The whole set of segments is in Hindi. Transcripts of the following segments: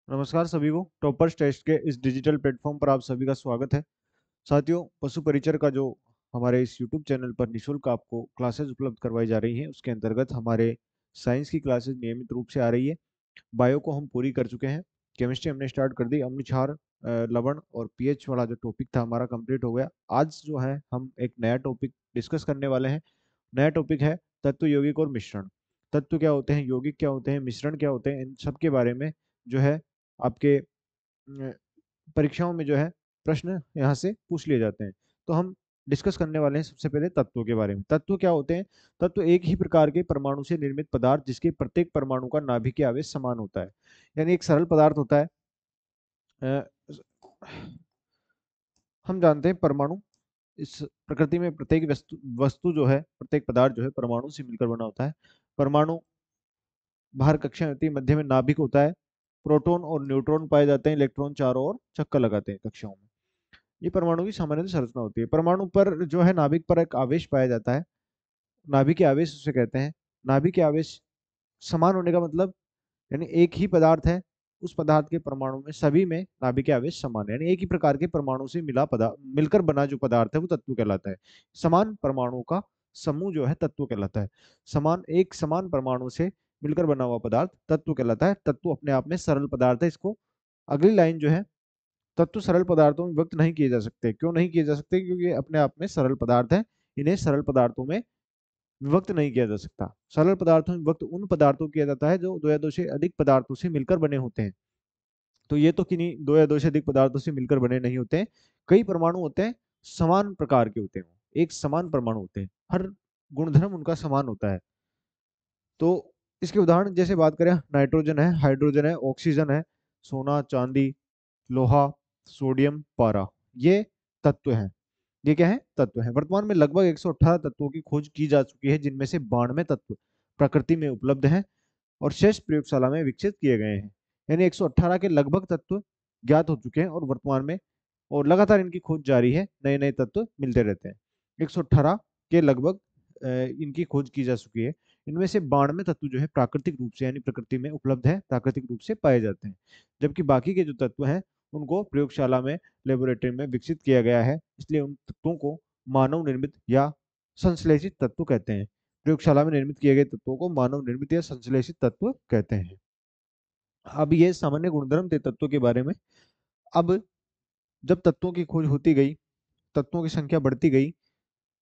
नमस्कार सभी को टॉपर्स टेस्ट के इस डिजिटल प्लेटफॉर्म पर आप सभी का स्वागत है। साथियों, पशु परिचर का जो हमारे इस यूट्यूब चैनल पर निशुल्क आपको क्लासेस उपलब्ध करवाई जा रही हैं, उसके अंतर्गत हमारे साइंस की क्लासेस नियमित रूप से आ रही है। बायो को हम पूरी कर चुके हैं। केमिस्ट्री हमने स्टार्ट कर दी। अम्ल क्षार, लवण और पीएच वाला जो टॉपिक था हमारा कंप्लीट हो गया। आज जो है हम एक नया टॉपिक डिस्कस करने वाले हैं। नया टॉपिक है तत्व, यौगिक और मिश्रण। तत्व क्या होते हैं, यौगिक क्या होते हैं, मिश्रण क्या होते हैं, इन सब के बारे में जो है आपके परीक्षाओं में जो है प्रश्न यहाँ से पूछ लिए जाते हैं। तो हम डिस्कस करने वाले हैं सबसे पहले तत्वों के बारे में। तत्व क्या होते हैं? तत्व एक ही प्रकार के परमाणु से निर्मित पदार्थ जिसके प्रत्येक परमाणु का नाभिकीय आवेश समान होता है। यानी एक सरल पदार्थ होता है। अ, हम जानते हैं परमाणु इस प्रकृति में प्रत्येक वस्तु वस्तु जो है, प्रत्येक पदार्थ जो है परमाणु से मिलकर बना होता है। परमाणु बाहर कक्षाएं होती है, मध्य में नाभिक होता है। प्रोटॉन और न्यूट्रॉन पाए जाते हैं, इलेक्ट्रॉन चारों ओर चक्कर लगाते हैं कक्षाओं में। ये परमाणु की सामान्य संरचना होती है। परमाणु पर जो है नाभिक पर एक आवेश पाया जाता है। नाभिक के आवेश उसे कहते हैं। नाभिक के आवेश समान होने का मतलब, यानी एक ही पदार्थ है, उस पदार्थ के परमाणु में सभी में नाभिक के आवेश समान है। यानी एक ही प्रकार के परमाणु से मिला पदार्थ, मिलकर बना जो पदार्थ है वो तत्व कहलाता है। समान परमाणु का समूह जो है तत्व कहलाता है। समान परमाणु से मिलकर बना हुआ पदार्थ तत्व कहलाता है। तत्व अपने आप में सरल पदार्थ है। इसको अगली लाइन जो है, तत्व सरल पदार्थों में व्यक्त नहीं किए जा सकते। क्यों नहीं किए जा सकते? क्योंकि ये अपने आप में सरल पदार्थ है। इन्हें सरल पदार्थों में विभक्त नहीं किया जा सकता। सरल पदार्थों में विभक्त उन पदार्थों को किया जाता है जो दो या दो से अधिक पदार्थों से मिलकर बने होते हैं। तो ये तो किन्हीं दो या दो से अधिक पदार्थों से मिलकर बने नहीं होते हैं। कई परमाणु होते हैं, समान प्रकार के होते हैं। एक समान परमाणु होते हैं, हर गुणधर्म उनका समान होता है। तो इसके उदाहरण जैसे बात करें, नाइट्रोजन है, हाइड्रोजन है, ऑक्सीजन है, सोना, चांदी, लोहा, सोडियम, पारा, ये तत्व हैं। ये क्या है? तत्व है। वर्तमान में लगभग 118 तत्वों की खोज की जा चुकी है, जिनमें से 92 तत्व प्रकृति में उपलब्ध हैं और शेष प्रयोगशाला में विकसित किए गए हैं। यानी 118 के लगभग तत्व ज्ञात हो चुके हैं और वर्तमान में, और लगातार इनकी खोज जारी है, नए नए तत्व मिलते रहते हैं। 118 के लगभग इनकी खोज की जा चुकी है। इनमें से 92 तत्व जो है प्राकृतिक रूप से, यानी प्रकृति में उपलब्ध है, प्राकृतिक रूप से पाए जाते हैं। जबकि बाकी के जो तत्व हैं उनको प्रयोगशाला में, लेबोरेटरी में विकसित किया गया है। इसलिए उन तत्वों को मानव निर्मित या संश्लेषित तत्व कहते हैं। प्रयोगशाला में निर्मित किए गए तत्वों को मानव निर्मित या संश्लेषित तत्व कहते हैं। अब ये सामान्य गुणधर्म थे तत्वों के बारे में। अब जब तत्वों की खोज होती गई, तत्वों की संख्या बढ़ती गई,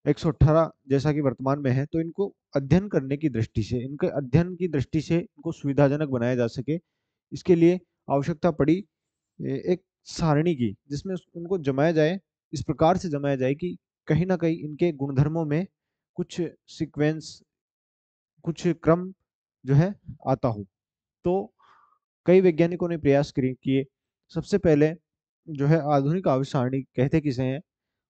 118 जैसा कि वर्तमान में है, तो इनको अध्ययन करने की दृष्टि से, इनके अध्ययन की दृष्टि से इनको सुविधाजनक बनाया जा सके, इसके लिए आवश्यकता पड़ी एक सारणी की, जिसमें उनको जमाया जाए, इस प्रकार से जमाया जाए कि कहीं ना कहीं इनके गुणधर्मों में कुछ सीक्वेंस, कुछ क्रम जो है आता हो। तो कई वैज्ञानिकों ने प्रयास किए। सबसे पहले जो है आधुनिक आवर्त सारणी कहते किसे हैं,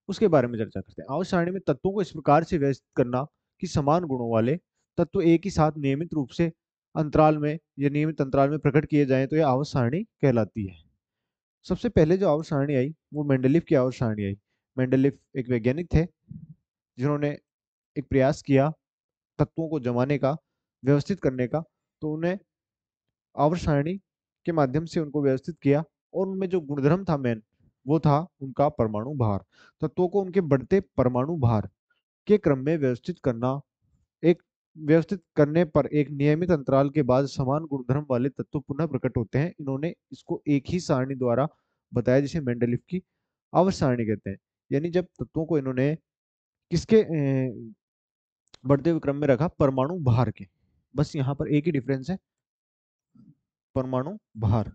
उसके बारे में चर्चा करते हैं। आवर्त सारणी में तत्वों को इस प्रकार से व्यवस्थित करना कि समान गुणों वाले तत्व एक ही साथ नियमित रूप से अंतराल में या नियमित अंतराल में प्रकट किए जाएं, तो यह आवर्त सारणी कहलाती है। सबसे पहले जो आवर्त सारणी आई वो मेंडलीव की आवर्त सारणी आई। मेंडलीव एक वैज्ञानिक थे जिन्होंने एक प्रयास किया तत्वों को जमाने का, व्यवस्थित करने का। तो उन्हें आवर्त सारणी के माध्यम से उनको व्यवस्थित किया, और उनमें जो गुणधर्म था मेन, वो था उनका परमाणु भार। तत्वों को उनके बढ़ते परमाणु भार के क्रम में व्यवस्थित करना। एक व्यवस्थित करने पर एक नियमित अंतराल के बाद समान गुणधर्म वाले तत्व पुनः प्रकट होते हैं। इन्होंने इसको एक ही सारणी द्वारा बताया, जिसे मेंडलीव की आवर्त सारणी कहते हैं। यानी जब तत्वों को इन्होंने किसके बढ़ते हुए क्रम में रखा, परमाणु भार के। बस यहाँ पर एक ही डिफरेंस है, परमाणु भार।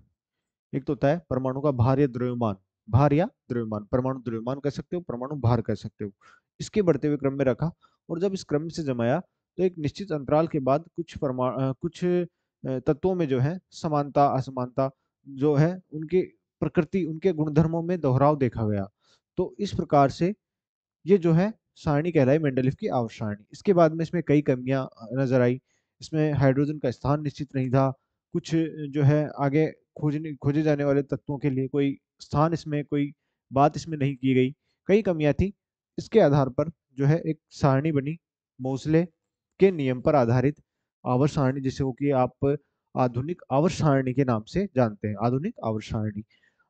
एक तो होता है परमाणु का भार या द्रव्यमान, भार या द्रव्यमान, परमाणु द्रव्यमान कह सकते हो, परमाणु भार कह सकते हो। इसके बढ़ते हुए क्रम में रखा, और जब इस क्रम से जमाया तो एक निश्चित अंतराल के बाद कुछ तत्वों में जो है समानता असमानता जो है, उनकी प्रकृति, उनके गुणधर्मों में दोहराव देखा गया। तो इस प्रकार से ये जो है सारणी कहलाई मेंडलीव की आवर्त सारणी। इसके बाद में इसमें कई कमियां नजर आई। इसमें हाइड्रोजन का स्थान निश्चित नहीं था। कुछ जो है आगे खोजे जाने वाले तत्वों के लिए कोई स्थान, इसमें कोई बात इसमें नहीं की गई। कई कमियां थी। इसके आधार पर जो है एक सारणी बनी, मोसले के नियम पर आधारित आवर्त सारणी, जिसे हो कि आप आधुनिक आवर्त सारणी के नाम से जानते हैं, आधुनिक आवर्त सारणी।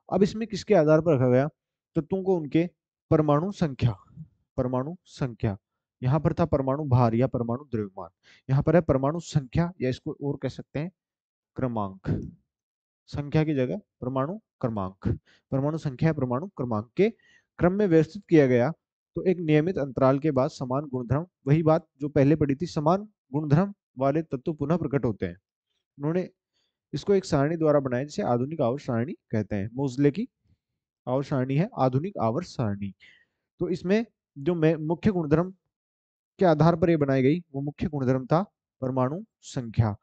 अब इसमें किसके आधार पर रखा गया? तत्वों को उनके परमाणु संख्या, परमाणु संख्या, यहाँ पर था परमाणु भार या परमाणु द्रव्यमान, यहाँ पर है परमाणु संख्या या इसको और कह सकते हैं क्रमांक। संख्या की जगह परमाणु क्रमांक, परमाणु संख्या परमाणु क्रमांक के क्रम में व्यवस्थित किया गया। तो एक नियमित अंतराल के बाद समान गुणधर्म, वही बात जो पहले पढ़ी थी, समान गुणधर्म वाले तत्व पुनः प्रकट होते हैं। उन्होंने इसको एक सारणी द्वारा बनाया जिसे आधुनिक आवर्त सारणी कहते हैं। मोजले की आवर्त सारणी है आधुनिक आवर्त सारणी। तो इसमें जो मुख्य गुणधर्म के आधार पर ये बनाई गई, वो मुख्य गुणधर्म था परमाणु संख्या।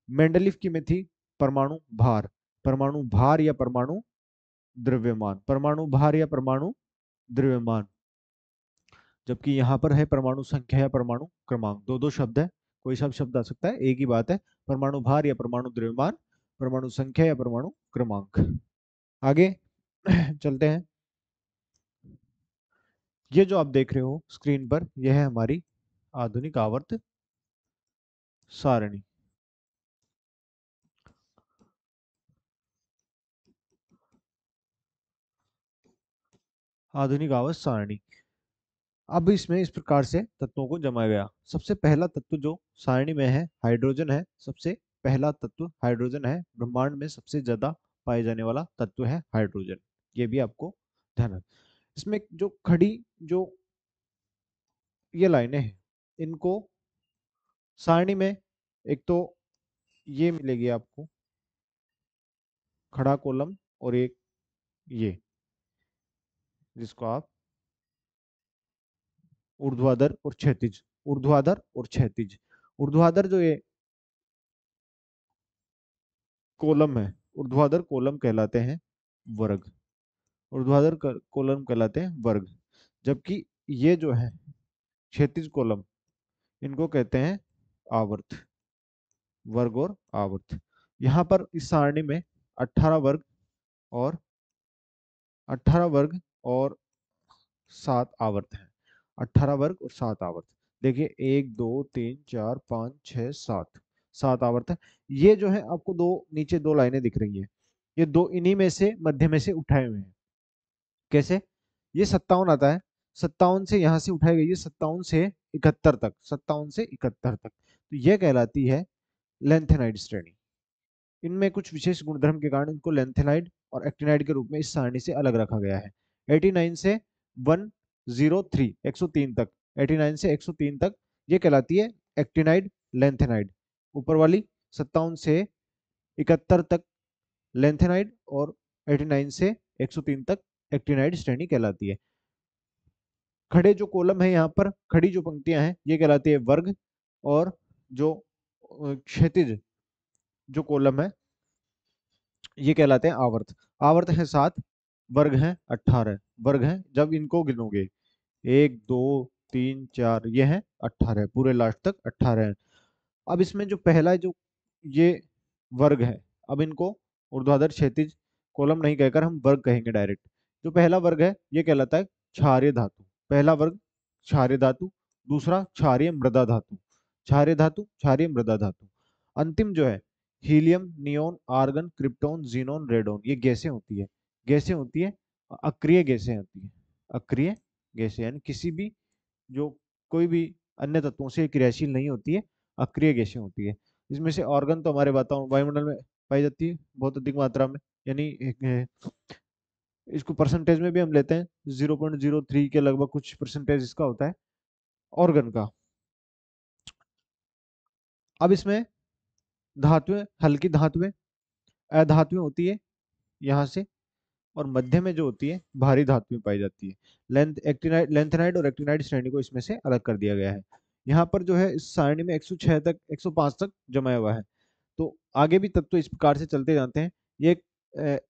मेंडलीफ की में थी परमाणु भार, परमाणु भार या परमाणु द्रव्यमान, परमाणु भार या परमाणु द्रव्यमान। जबकि यहाँ पर है परमाणु संख्या या परमाणु क्रमांक, दो दो शब्द है, कोई सा शब्द आ सकता है, एक ही बात है, परमाणु भार या परमाणु द्रव्यमान, परमाणु संख्या या परमाणु क्रमांक। आगे चलते हैं। ये जो आप देख रहे हो स्क्रीन पर, यह है हमारी आधुनिक आवर्त सारणी। आधुनिक आवर्त सारणी। अब इसमें इस प्रकार से तत्वों को जमाया गया। सबसे पहला तत्व जो सारणी में है हाइड्रोजन है, सबसे पहला तत्व हाइड्रोजन है। ब्रह्मांड में सबसे ज्यादा पाए जाने वाला तत्व है हाइड्रोजन, ये भी आपको ध्यान रखना। इसमें जो खड़ी जो ये लाइनें हैं, इनको सारणी में एक तो ये मिलेगी आपको खड़ा कॉलम, और एक ये जिसको आप ऊर्ध्वाधर और क्षैतिज, ऊर्ध्वाधर और क्षैतिज, ऊर्ध्वाधर जो ये कॉलम है, ऊर्ध्वाधर कॉलम कहलाते हैं वर्ग, ऊर्ध्वाधर कॉलम कहलाते हैं वर्ग। जबकि ये जो है क्षैतिज कॉलम, इनको कहते हैं आवर्त, वर्ग और आवर्त। यहाँ पर इस सारणी में 18 वर्ग और 18 वर्ग और 7 आवर्त हैं, 18 वर्ग और 7 आवर्त। देखिए 1 2 3 4 5 6 7, 7 आवर्त है। ये जो है आपको दो नीचे दो लाइनें दिख रही हैं, ये दो इन्हीं में से मध्य में से उठाए हुए हैं। कैसे? ये 57 आता है, 57 से यहाँ से उठाई गई है 57 से 71 तक, 57 से 71 तक, तो यह कहलाती है लेंथेनाइड श्रेणी। इनमें कुछ विशेष गुणधर्म के कारण इनको लेंथेनाइड और एक्टिनाइड के रूप में इस सारणी से अलग रखा गया है। 89 से 103 103 तक, 89 से 103 तक ये कहलाती है एक्टिनाइड लेंथेनाइड। ऊपर वाली 57 से 71 तक लेंथेनाइड और 89 से 103 तक एक्टिनाइड श्रेणी कहलाती है। खड़े जो कॉलम है, यहाँ पर खड़ी जो पंक्तियां हैं, ये कहलाती है वर्ग, और जो क्षैतिज जो कॉलम है ये कहलाते हैं आवर्त। आवर्त है 7, वर्ग हैं 18, वर्ग हैं जब इनको गिनोगे 1 2 3 4, ये है 18, पूरे लास्ट तक 18 है। अब इसमें जो पहला जो ये वर्ग है, अब इनको ऊर्ध्वाधर क्षैतिज कॉलम नहीं कहकर हम वर्ग कहेंगे डायरेक्ट। जो पहला वर्ग है ये कहलाता है क्षारीय धातु, पहला वर्ग क्षारीय धातु, दूसरा क्षारीय मृदा धातु, क्षारीय धातु क्षारीय मृदा धातु। अंतिम जो है helium, neon, argon, krypton, xenon, radon, ये गैसें होती है, गैसें होती है, अक्रिय गैसें होती है, अक्रिय गैसें यानी किसी भी जो कोई भी अन्य तत्वों से क्रियाशील नहीं होती है, अक्रिय गैसें होती है। इसमें से ऑर्गन तो हमारे वायुमंडल में पाई जाती है बहुत अधिक मात्रा में, यानी इसको परसेंटेज में भी हम लेते हैं 0.03 के लगभग कुछ परसेंटेज इसका होता है ऑर्गन का। अब इसमें धातुएं, हल्की धातुएं, अधातुएं होती है यहाँ से, और मध्य में जो होती है भारी धातुएं पाई जाती है। लेंथेनाइड और एक्टिनाइड श्रेणी को इसमें से अलग कर दिया गया है। यहाँ पर जो है इस सारणी में 106 तक 105 तक जमाया हुआ है। तो आगे भी तत्व इस प्रकार से चलते जाते हैं। ये एक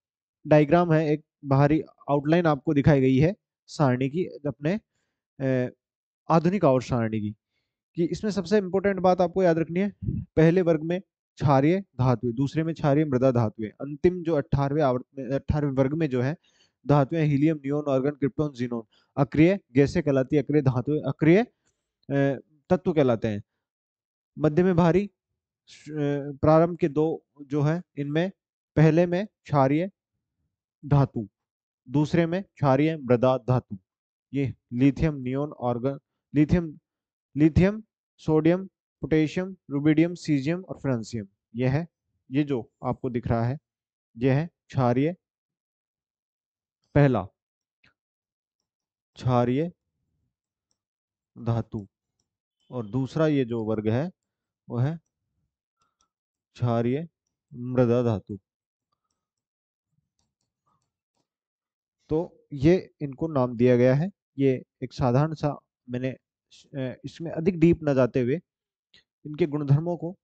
डायग्राम है, एक बाहरी आउटलाइन आपको दिखाई गई है सारणी की, अपने आधुनिक आवर्त सारणी की, कि इसमें सबसे इंपॉर्टेंट बात आपको याद रखनी है, पहले वर्ग में क्षारीय धातुएं, दूसरे में क्षारीय मृदा धातुएं, अंतिम जो 18वें आवर्त में 18वें वर्ग में जो है धातुएं helium, neon, argon, krypton, xenon, अक्रिय गैसें कहलाती है, अक्रिय धातुएं, अक्रिय तत्व कहलाते हैं। मध्य में भारी प्रारंभ के दो जो है इनमें, पहले में क्षारीय धातु, दूसरे में क्षारीय मृदा धातु। ये lithium neon organ, lithium lithium sodium potassium rubidium caesium और फ्रांसियम, ये है, ये जो आपको दिख रहा है ये है क्षारीय, पहला क्षारीय धातु, और दूसरा ये जो वर्ग है वो है क्षारीय मृदा धातु। तो ये इनको नाम दिया गया है। ये एक साधारण सा, मैंने इसमें अधिक डीप न जाते हुए इनके गुणधर्मों को,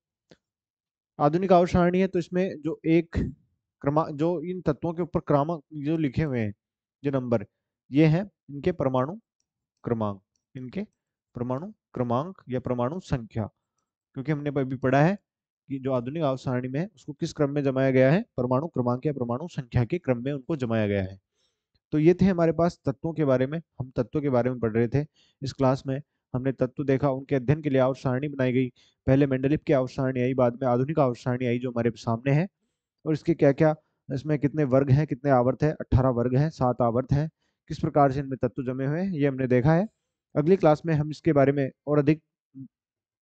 आधुनिक आवर्त सारणी है तो इसमें जो एक जो इन तत्वों के ऊपर क्रमांक जो लिखे हुए हैं, जो नंबर, ये है इनके परमाणु क्रमांक, इनके परमाणु क्रमांक या परमाणु संख्या। क्योंकि हमने अभी पढ़ा है कि जो आधुनिक आवर्त सारणी में है उसको किस क्रम में जमाया गया है, परमाणु क्रमांक या परमाणु संख्या के क्रम में उनको जमाया गया है। तो ये थे हमारे पास तत्वों के बारे में, हम तत्वों के बारे में पढ़ रहे थे इस क्लास में। हमने तत्व देखा, उनके अध्ययन के लिए आवर्त सारणी बनाई गई। पहले मेंडलीव की आवर्त सारणी आई, बाद में आधुनिक आवर्त सारणी आई जो हमारे सामने है। और इसके क्या क्या, इसमें कितने वर्ग हैं, कितने आवर्त है, 18 वर्ग हैं, 7 आवर्त हैं, किस प्रकार से इनमें तत्व जमे हुए हैं, ये हमने देखा है। अगली क्लास में हम इसके बारे में और अधिक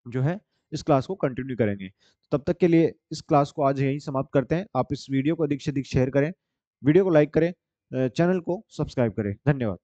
जो है इस क्लास को कंटिन्यू करेंगे। तब तक के लिए इस क्लास को आज यहीं समाप्त करते हैं। आप इस वीडियो को अधिक से अधिक शेयर करें, वीडियो को लाइक करें, चैनल को सब्सक्राइब करें। धन्यवाद।